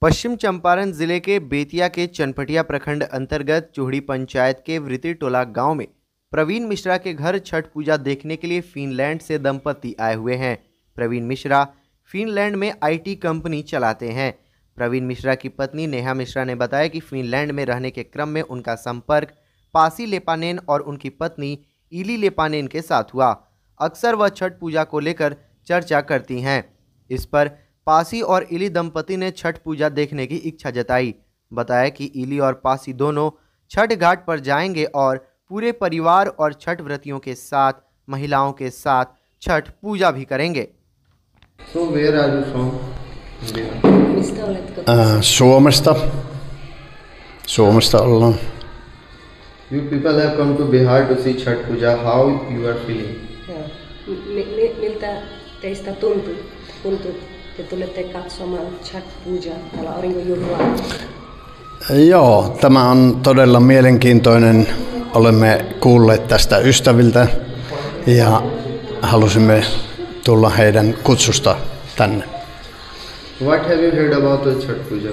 पश्चिम चंपारण जिले के बेतिया के चनपटिया प्रखंड अंतर्गत चोहड़ी पंचायत के वृति टोला गांव में प्रवीण मिश्रा के घर छठ पूजा देखने के लिए फिनलैंड से दंपति आए हुए हैं। प्रवीण मिश्रा फिनलैंड में आईटी कंपनी चलाते हैं। प्रवीण मिश्रा की पत्नी नेहा मिश्रा ने बताया कि फिनलैंड में रहने के क्रम में उनका संपर्क पासी लेपानेन और उनकी पत्नी इली लेपानेन के साथ हुआ। अक्सर वह छठ पूजा को लेकर चर्चा करती हैं। इस पर पासी और इली दंपति ने छठ पूजा देखने की इच्छा जताई। बताया कि इली और पासी दोनों छठ घाट पर जाएंगे और पूरे परिवार और छठ व्रतियों के साथ महिलाओं के साथ छठ पूजा भी करेंगे। So where are you from? Suomesta ollaan. You people have come to Bihar to see Chhat Puja. How you are feeling? Miltä teistä tuntuu, te tulette katsomaan Chhat Puja täällä aurinkojuhlaa? Joo, tämä on todella mielenkiintoinen. Olemme kuulleet tästä ystäviltä ja halusimme tulla heidän kutsusta tänne. What have you heard about the Chhat Puja?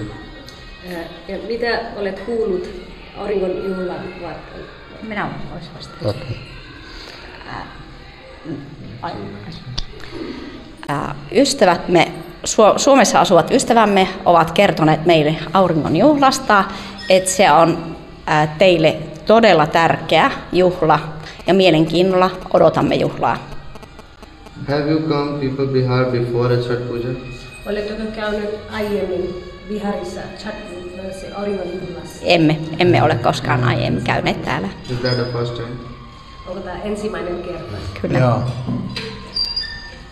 Ja mitä olet kuullut aurinkojuhlan varten? Minä olisin vastannut. Ystävämme, Suomessa asuvat ystävämme ovat kertoneet meille auringonjuhlasta, että se on teille todella tärkeä juhla ja mielenkiinnolla odotamme juhlaa. Have you come people Bihar before a Chhat Puja? Oletteko käynyt aiemmin Biharissa Chhat auringonjuhlassa? Emme ole koskaan aiemmin käyneet täällä. Is that the first time? Onko tämä ensimmäinen kerta? Kyllä. Joo.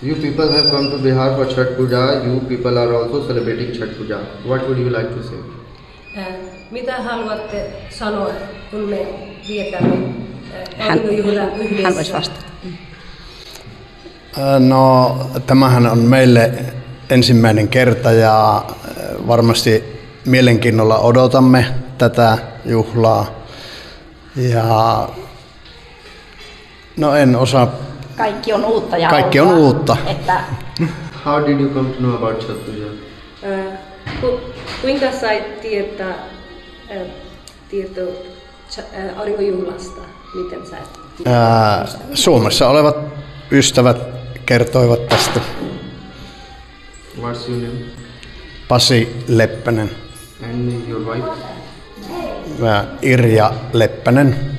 You people have come to Bihar for Chhat Puja. You people are also celebrating Chhat Puja. What would you like to say? Mitä haluatte sanoa, kun me vietämme auringonjuhlan yhdessä? Hän voisi vastata. No, tämähän on meille ensimmäinen kerta ja varmasti mielenkiinnolla odotamme tätä juhlaa. Ja no en osaa. Kaikki on uutta ja Kaikki on uutta. Että How did you come to know about Chhat Puja? Kuinka sait tietoa aurinkojuhlasta? Miten sait? Suomessa olevat ystävät kertoivat tästä. What's your name? Pasi Leppänen And your wife? ja Irja Leppänen.